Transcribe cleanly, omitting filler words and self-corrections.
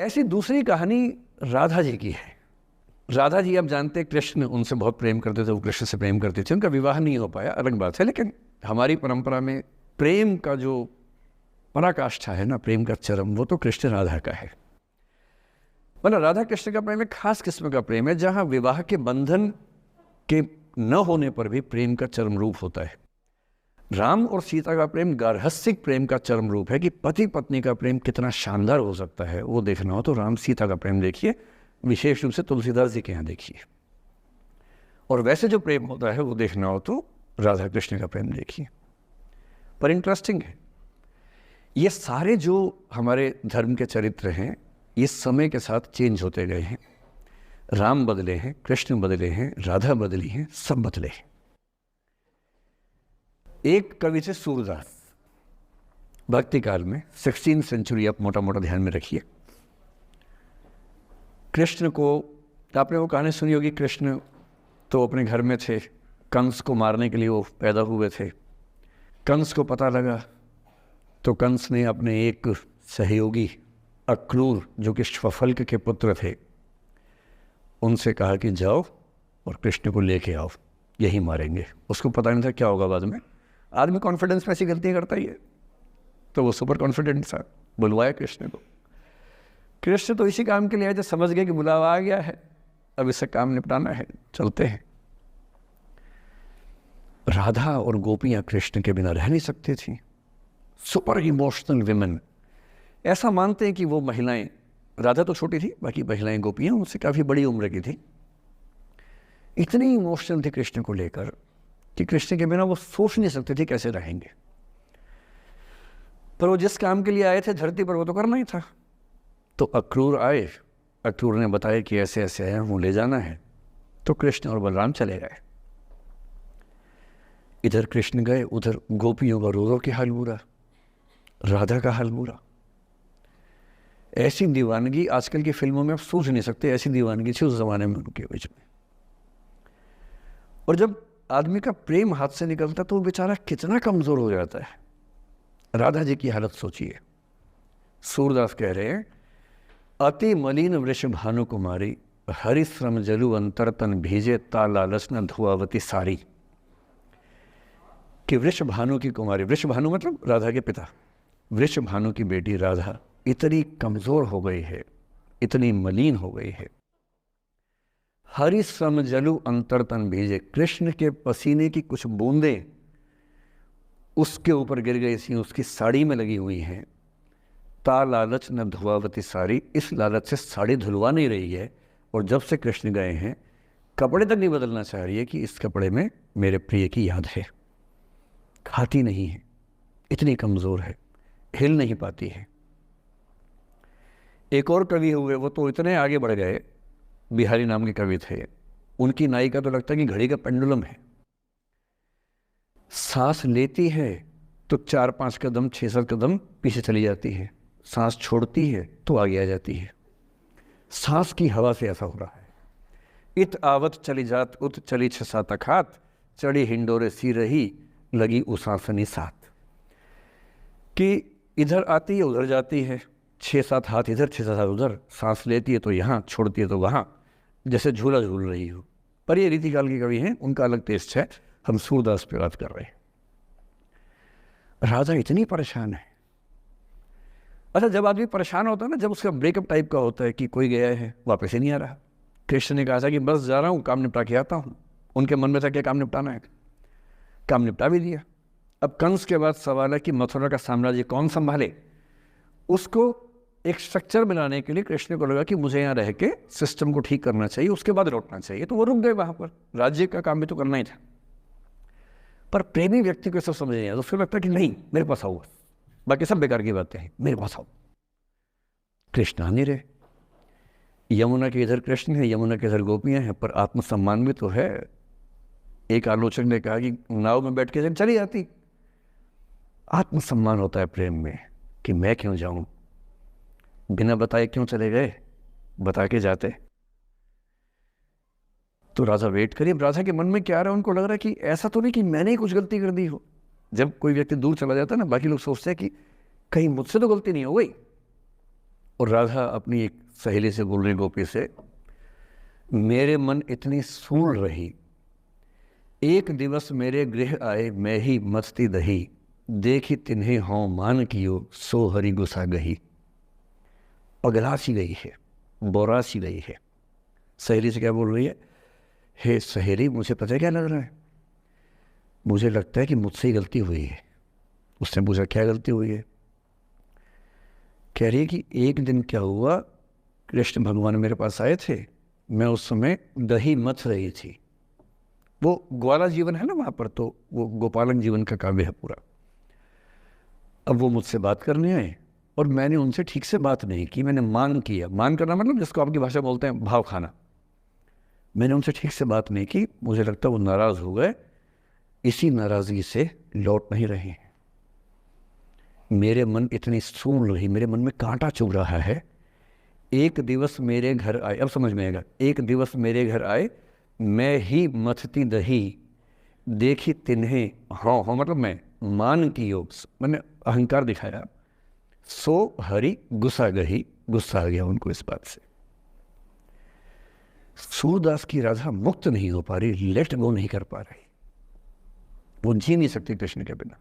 ऐसी दूसरी कहानी राधा जी की है। राधा जी आप जानते हैं कृष्ण उनसे बहुत प्रेम करते थे, वो कृष्ण से प्रेम करते थे, उनका विवाह नहीं हो पाया, अलग बात है। लेकिन हमारी परंपरा में प्रेम का जो पराकाष्ठा है ना, प्रेम का चरम, वो तो कृष्ण राधा का है। मतलब राधा कृष्ण का प्रेम एक खास किस्म का प्रेम है, जहाँ विवाह के बंधन के न होने पर भी प्रेम का चरम रूप होता है। राम और सीता का प्रेम गार्हस्थ्यिक प्रेम का चरम रूप है कि पति पत्नी का प्रेम कितना शानदार हो सकता है। वो देखना हो तो राम सीता का प्रेम देखिए, विशेष रूप से तुलसीदास जी के यहाँ देखिए। और वैसे जो प्रेम होता है वो देखना हो तो राधा कृष्ण का प्रेम देखिए। पर इंटरेस्टिंग है, ये सारे जो हमारे धर्म के चरित्र हैं ये समय के साथ चेंज होते गए हैं। राम बदले हैं, कृष्ण बदले हैं, राधा बदली हैं, सब बदले हैं। एक कवि थे सूरदास, भक्ति काल में 16th सेंचुरी, आप मोटा मोटा ध्यान में रखिए। कृष्ण को, आपने वो कहानी सुनी होगी, कृष्ण तो अपने घर में थे, कंस को मारने के लिए वो पैदा हुए थे। कंस को पता लगा तो कंस ने अपने एक सहयोगी अक्रूर, जो कि श्वफल्क के पुत्र थे, उनसे कहा कि जाओ और कृष्ण को लेके आओ, यही मारेंगे। उसको पता नहीं था क्या होगा बाद में। आदमी कॉन्फिडेंस में ऐसी गलतियाँ करता ही है, तो वो सुपर कॉन्फिडेंट था, बुलवाया कृष्ण को। कृष्ण तो इसी काम के लिए आए थे, समझ गए कि बुलावा आ गया है, अब इससे काम निपटाना है, चलते हैं। राधा और गोपियाँ कृष्ण के बिना रह नहीं सकती थी। सुपर इमोशनल विमेन, ऐसा मानते हैं कि वो महिलाएं, राधा तो छोटी थी, बाकी महिलाएं गोपियाँ उनसे काफ़ी बड़ी उम्र की थी, इतनी इमोशनल थी कृष्ण को लेकर कि कृष्ण के बिना वो सोच नहीं सकते थे कैसे रहेंगे। पर वो जिस काम के लिए आए थे धरती पर, वो तो करना ही था। तो अक्रूर आए, अक्रूर ने बताया कि ऐसे ऐसे आया हूँ, ले जाना है। तो कृष्ण और बलराम चले गए। इधर कृष्ण गए, उधर गोपियों का रो रो के हाल बुरा, राधा का हाल बुरा। ऐसी दीवानगी आजकल की फिल्मों में आप सोच नहीं सकते, ऐसी दीवानगी थी उस जमाने में उनके बीच में। और जब आदमी का प्रेम हाथ से निकलता तो वो बेचारा कितना कमजोर हो जाता है। राधा जी की हालत सोचिए। सूरदास कह रहे हैं, अति मलिन वृष भानु कुमारी, हरिश्रम जलु अंतर तन भीजे, ता लालच न धुआवती सारी। कि वृष भानु की कुमारी, वृष भानु मतलब राधा के पिता, वृष भानु की बेटी राधा इतनी कमजोर हो गई है, इतनी मलिन हो गई है। हरिश्रम जलु अंतर तन भीजे, कृष्ण के पसीने की कुछ बूंदें उसके ऊपर गिर गई थी, उसकी साड़ी में लगी हुई हैं। ता लालच न धुआवती साड़ी, इस लालच से साड़ी धुलवा नहीं रही है। और जब से कृष्ण गए हैं कपड़े तक नहीं बदलना चाह रही है कि इस कपड़े में मेरे प्रिय की याद है। खाती नहीं है, इतनी कमज़ोर है, हिल नहीं पाती है। एक और कवि हुए, वो तो इतने आगे बढ़ गए, बिहारी नाम के कवि थे, उनकी नायिका तो लगता है कि घड़ी का पेंडुलम है। सांस लेती है तो 4-5 कदम 6-7 कदम पीछे चली जाती है, सांस छोड़ती है तो आगे आ जाती है। सांस की हवा से ऐसा हो रहा है। इत आवत चली जात उत चली 6-7 अखात, चढ़ी हिंडोरे सी रही लगी उसासनी साथ। कि इधर आती है उधर जाती है, 6-7 हाथ इधर 6-7 हाथ उधर, सांस लेती है तो यहाँ, छोड़ती है तो वहाँ, जैसे झूला झूल रही हो। पर ये रीतिकाल के कवि हैं, उनका अलग टेस्ट है, हम सूरदास पे बात कर रहे हैं। राधा इतनी परेशान है। अच्छा, जब आदमी परेशान होता है ना, जब उसका ब्रेकअप टाइप का होता है कि कोई गया है वापस ही नहीं आ रहा, कृष्ण ने कहा था कि बस जा रहा हूँ, काम निपटा के आता हूँ। उनके मन में था क्या काम निपटाना है, काम निपटा भी दिया। अब कंस के बाद सवाल है कि मथुरा का साम्राज्य कौन संभाले। उसको एक स्ट्रक्चर बनाने के लिए कृष्ण को लगा कि मुझे यहाँ रह के सिस्टम को ठीक करना चाहिए, उसके बाद लौटना चाहिए। तो वो रुक गए वहाँ पर, राज्य का काम भी तो करना ही था। पर प्रेमी व्यक्ति को सब समझ नहीं आया, तो उसको लगता कि नहीं मेरे पास आओ, बाकी सब बेकार की बातें हैं, मेरे पास आओ। कृष्ण आ नहीं रहे। यमुना के इधर कृष्ण है, यमुना के इधर गोपियाँ हैं, पर आत्मसम्मान भी तो है। एक आलोचक ने कहा कि नाव में बैठ के चली जाती। आत्मसम्मान होता है प्रेम में कि मैं क्यों जाऊं, बिना बताए क्यों चले गए, बता के जाते। तो राधा वेट करिए। राधा के मन में क्या आ रहा है, उनको लग रहा है कि ऐसा तो नहीं कि मैंने ही कुछ गलती कर दी हो। जब कोई व्यक्ति दूर चला जाता है ना, बाकी लोग सोचते हैं कि कहीं मुझसे तो गलती नहीं हो गई। और राधा अपनी एक सहेली से बोल रही, गोपी से, मेरे मन इतनी सूल रही, एक दिवस मेरे गृह आए मैं ही मस्ती दही, देखी तिन्हें हों मान कियो सो हरि गुसा गही। पगला सी गई है, बोरा सी गई है। सहेली से क्या बोल रही है, हे सहेली, मुझे पता है क्या लग रहा है, मुझे लगता है कि मुझसे ही गलती हुई है। उसने पूछा क्या गलती हुई है? कह रही है कि एक दिन क्या हुआ, कृष्ण भगवान मेरे पास आए थे, मैं उस समय दही मथ रही थी। वो ग्वाला जीवन है ना वहाँ पर, तो वो गोपालन जीवन का काव्य है पूरा। अब वो मुझसे बात करने आए और मैंने उनसे ठीक से बात नहीं की, मैंने मान किया। मान करना मतलब जिसको आपकी भाषा बोलते हैं भाव खाना। मैंने उनसे ठीक से बात नहीं की, मुझे लगता वो नाराज़ हो गए, इसी नाराज़गी से लौट नहीं रहे हैं। मेरे मन इतनी सूल रही, मेरे मन में कांटा चुभ रहा है। एक दिवस मेरे घर आए, अब समझ में आएगा, एक दिवस मेरे घर आए मैं ही मथती दही, देखी तिन्हें, हाँ हाँ मतलब मैं, मान की योग, मैंने अहंकार दिखाया, सो हरि गुस्सा गही, गुस्सा आ गया उनको इस बात से। सूरदास की राधा मुक्त नहीं हो पा रही, लेट गो नहीं कर पा रही, वो जी नहीं सकती कृष्ण के बिना।